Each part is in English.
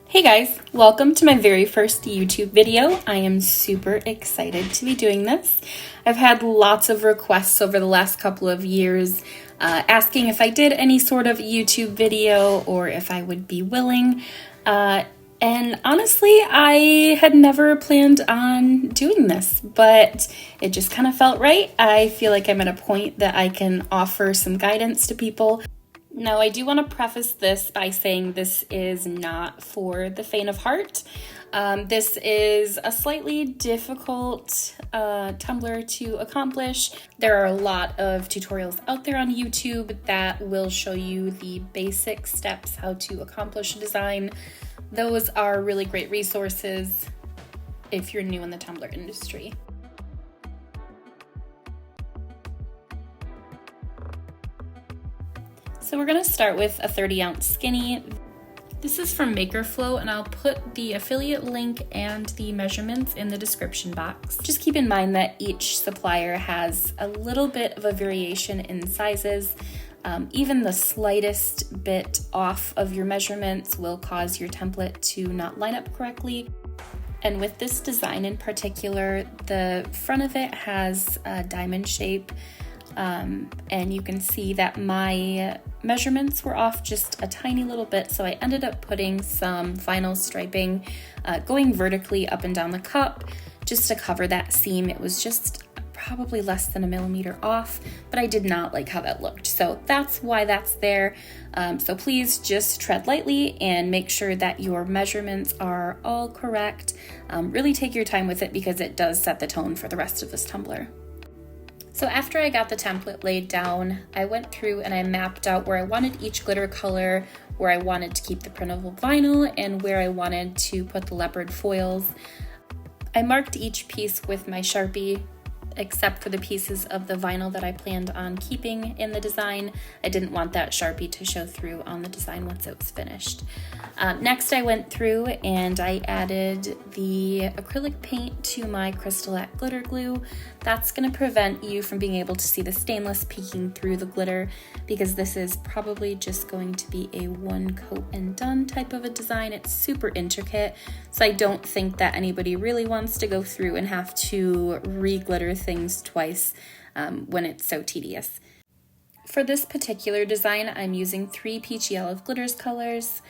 Hey guys, welcome to my very first YouTube video. I am super excited to be doing this. I've had lots of requests over the last couple of years asking if I did any sort of YouTube video or if I would be willing. And honestly, I had never planned on doing this, but it just kind of felt right. I feel like I'm at a point that I can offer some guidance to people. Now, I do want to preface this by saying this is not for the faint of heart. This is a slightly difficult tumbler to accomplish. There are a lot of tutorials out there on YouTube that will show you the basic steps how to accomplish a design. Those are really great resources if you're new in the tumbler industry. So we're going to start with a 30-ounce skinny. This is from MakerFlo, and I'll put the affiliate link and the measurements in the description box. Just keep in mind that each supplier has a little bit of a variation in sizes. Even the slightest bit off of your measurements will cause your template to not line up correctly. And with this design in particular, the front of it has a diamond shape. And you can see that my measurements were off just a tiny little bit, so I ended up putting some vinyl striping going vertically up and down the cup just to cover that seam. It was just probably less than 1 millimeter off, but I did not like how that looked, so that's why that's there. So please just tread lightly and make sure that your measurements are all correct. Really take your time with it because it does set the tone for the rest of this tumbler. So after I got the template laid down, I went through and I mapped out where I wanted each glitter color, where I wanted to keep the printable vinyl, and where I wanted to put the leopard foils. I marked each piece with my Sharpie, except for the pieces of the vinyl that I planned on keeping in the design. I didn't want that Sharpie to show through on the design once it was finished. Next, I went through and I added the acrylic paint to my Crystalette glitter glue. That's going to prevent you from being able to see the stainless peeking through the glitter, because this is probably just going to be a one coat and done type of a design. It's super intricate, so I don't think that anybody really wants to go through and have to re-glitter things twice when it's so tedious. For this particular design, I'm using 3 Peachy Olive Glitters colors.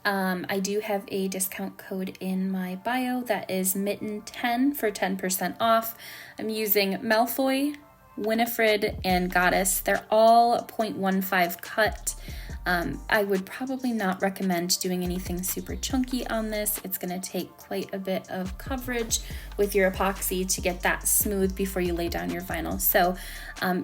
I do have a discount code in my bio that is Mitten10 for 10% off. I'm using Malfoy, Winifred, and Goddess. They're all 0.15 cut. I would probably not recommend doing anything super chunky on this. It's going to take quite a bit of coverage with your epoxy to get that smooth before you lay down your vinyl. So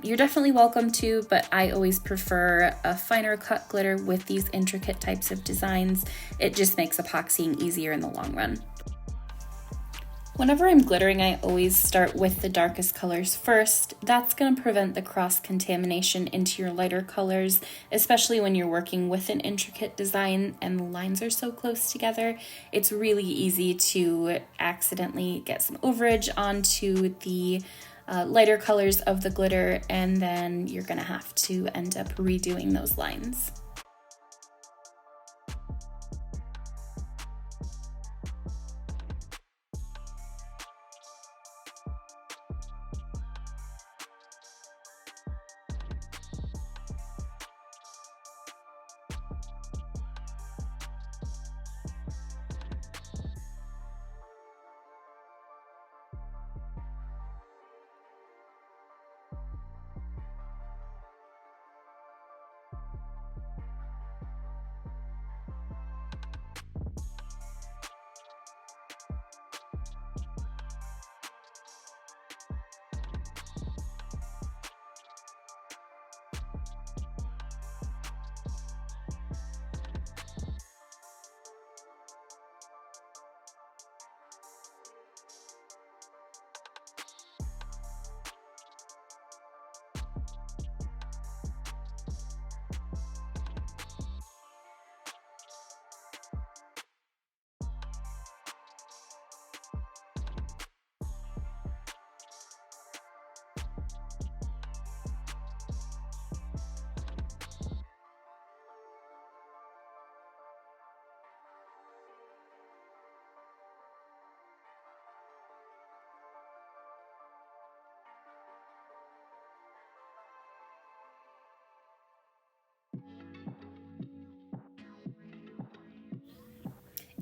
you're definitely welcome to, but I always prefer a finer cut glitter with these intricate types of designs. It just makes epoxying easier in the long run. Whenever I'm glittering, I always start with the darkest colors first. That's going to prevent the cross-contamination into your lighter colors, especially when you're working with an intricate design and the lines are so close together. It's really easy to accidentally get some overage onto the lighter colors of the glitter, and then you're going to have to end up redoing those lines.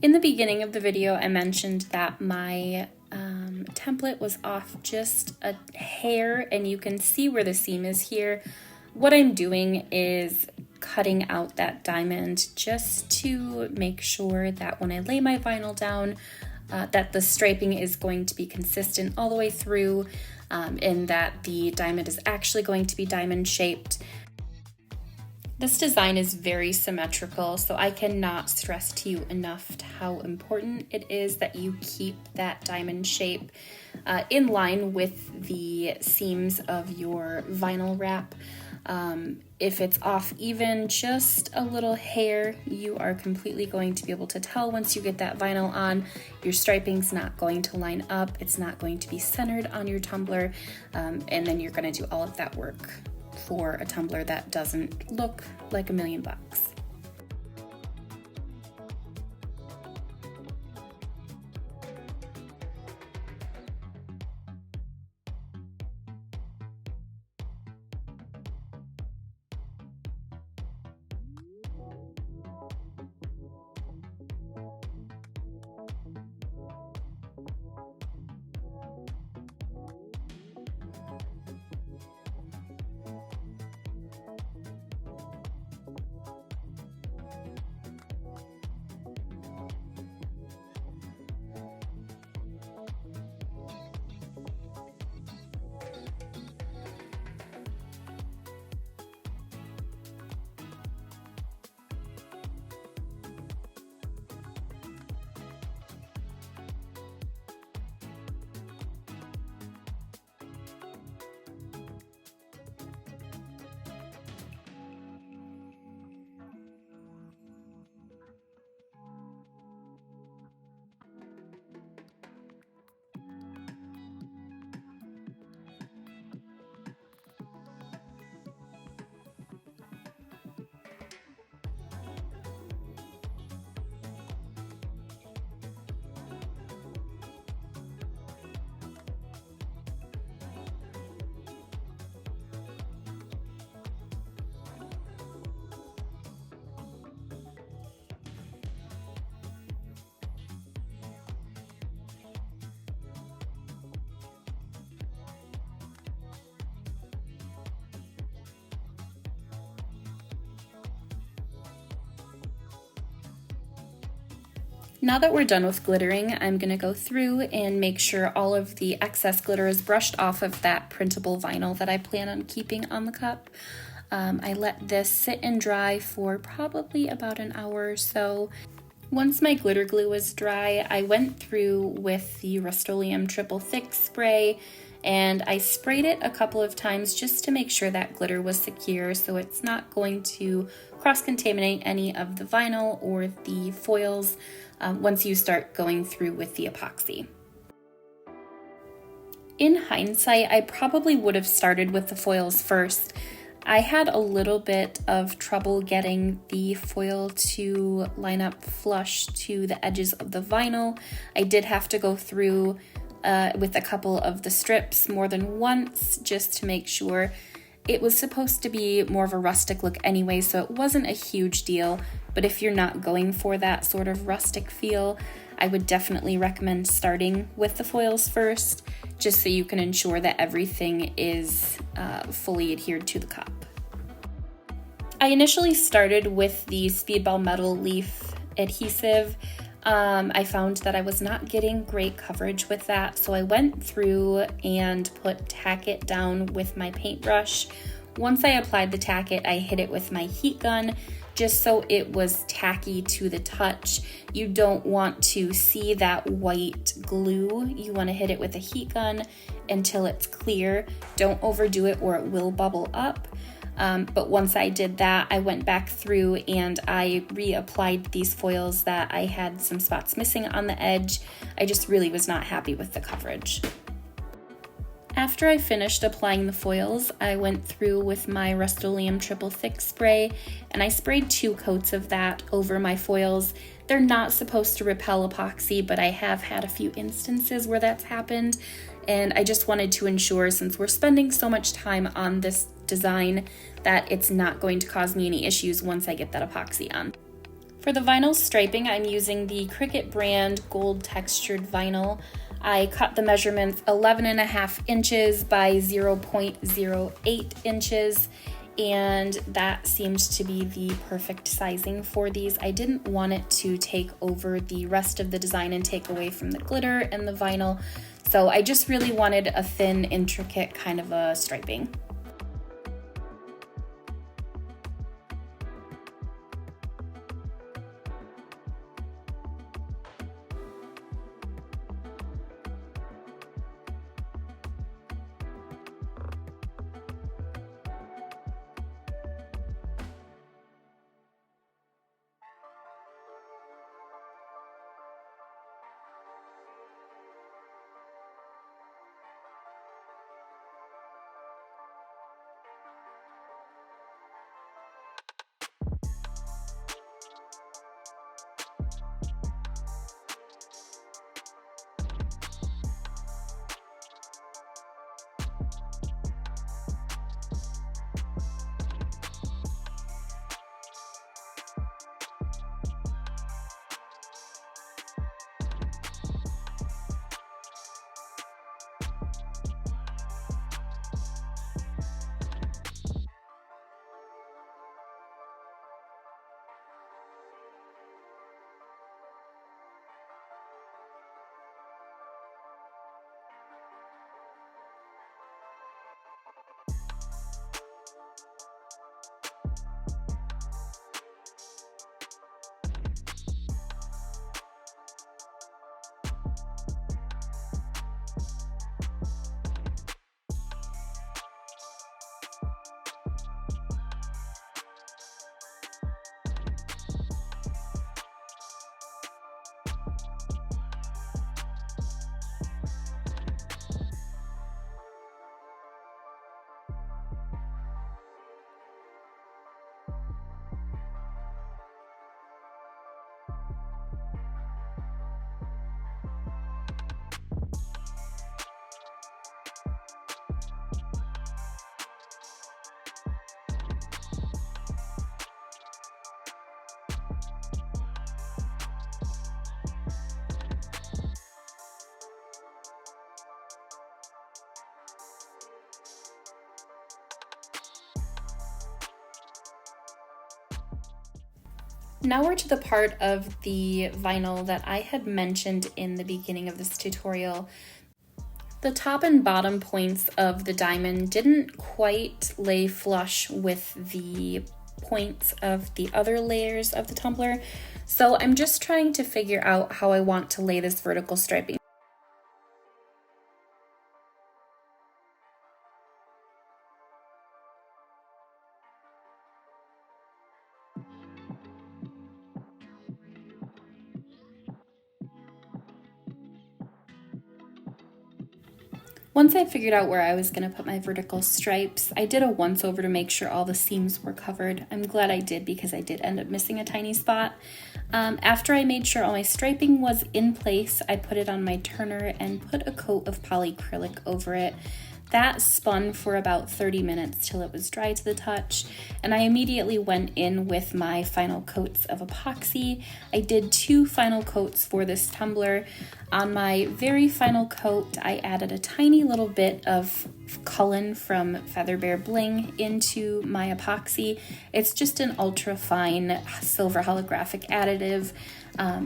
In the beginning of the video, I mentioned that my template was off just a hair, and you can see where the seam is here. What I'm doing is cutting out that diamond just to make sure that when I lay my vinyl down, that the striping is going to be consistent all the way through, and that the diamond is actually going to be diamond shaped. This design is very symmetrical, so I cannot stress to you enough how important it is that you keep that diamond shape in line with the seams of your vinyl wrap. If it's off even just a little hair, you are completely going to be able to tell once you get that vinyl on. Your striping's not going to line up, it's not going to be centered on your tumbler, and then you're going to do all of that work for a tumbler that doesn't look like $1 million. Now that we're done with glittering, I'm going to go through and make sure all of the excess glitter is brushed off of that printable vinyl that I plan on keeping on the cup. I let this sit and dry for probably about an hour or so. Once my glitter glue was dry, I went through with the Rust-Oleum Triple Thick spray, and I sprayed it a couple of times just to make sure that glitter was secure so it's not going to cross-contaminate any of the vinyl or the foils once you start going through with the epoxy. In hindsight, I probably would have started with the foils first. I had a little bit of trouble getting the foil to line up flush to the edges of the vinyl. I did have to go through with a couple of the strips more than once just to make sure. It was supposed to be more of a rustic look anyway, so it wasn't a huge deal, but if you're not going for that sort of rustic feel, I would definitely recommend starting with the foils first, just so you can ensure that everything is fully adhered to the cup. I initially started with the Speedball Metal Leaf adhesive. I found that I was not getting great coverage with that, so I went through and put tack-it down with my paintbrush. Once I applied the tack-it, I hit it with my heat gun just so it was tacky to the touch. You don't want to see that white glue. You want to hit it with a heat gun until it's clear. Don't overdo it or it will bubble up. But once I did that, I went back through and I reapplied these foils that I had some spots missing on the edge. I just really was not happy with the coverage. After I finished applying the foils, I went through with my Rust-Oleum Triple Thick spray, and I sprayed 2 coats of that over my foils. They're not supposed to repel epoxy, but I have had a few instances where that's happened, and I just wanted to ensure, since we're spending so much time on this design, that it's not going to cause me any issues once I get that epoxy on. For the vinyl striping, I'm using the Cricut brand gold textured vinyl. I cut the measurements 11.5 inches by 0.08 inches, and that seems to be the perfect sizing for these. I didn't want it to take over the rest of the design and take away from the glitter and the vinyl, so I just really wanted a thin, intricate kind of a striping. Now we're to the part of the vinyl that I had mentioned in the beginning of this tutorial. The top and bottom points of the diamond didn't quite lay flush with the points of the other layers of the tumbler, so I'm just trying to figure out how I want to lay this vertical striping. Once I figured out where I was going to put my vertical stripes, I did a once over to make sure all the seams were covered. I'm glad I did because I did end up missing a tiny spot. After I made sure all my striping was in place, I put it on my turner and put a coat of polyacrylic over it. That spun for about 30 minutes till it was dry to the touch, and I immediately went in with my final coats of epoxy. I did 2 final coats for this tumbler. On my very final coat, I added a tiny little bit of Cullen from Feather Bear Bling into my epoxy. It's just an ultra fine silver holographic additive.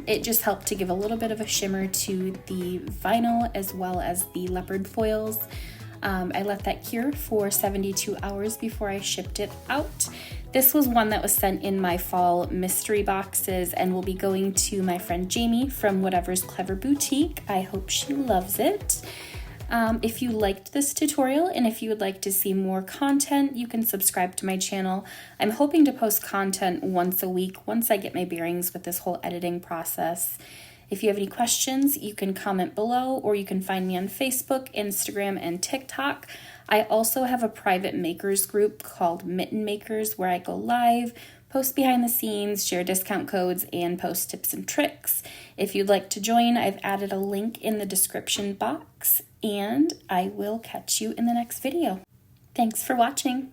It just helped to give a little bit of a shimmer to the vinyl as well as the leopard foils. I let that cure for 72 hours before I shipped it out. This was one that was sent in my fall mystery boxes and will be going to my friend Jamie from Whatever's Clever Boutique. I hope she loves it. If you liked this tutorial and if you would like to see more content, you can subscribe to my channel. I'm hoping to post content once a week once I get my bearings with this whole editing process. If you have any questions, you can comment below, or you can find me on Facebook, Instagram, and TikTok. I also have a private makers group called Mitten Makers where I go live, post behind the scenes, share discount codes, and post tips and tricks. If you'd like to join, I've added a link in the description box, and I will catch you in the next video. Thanks for watching.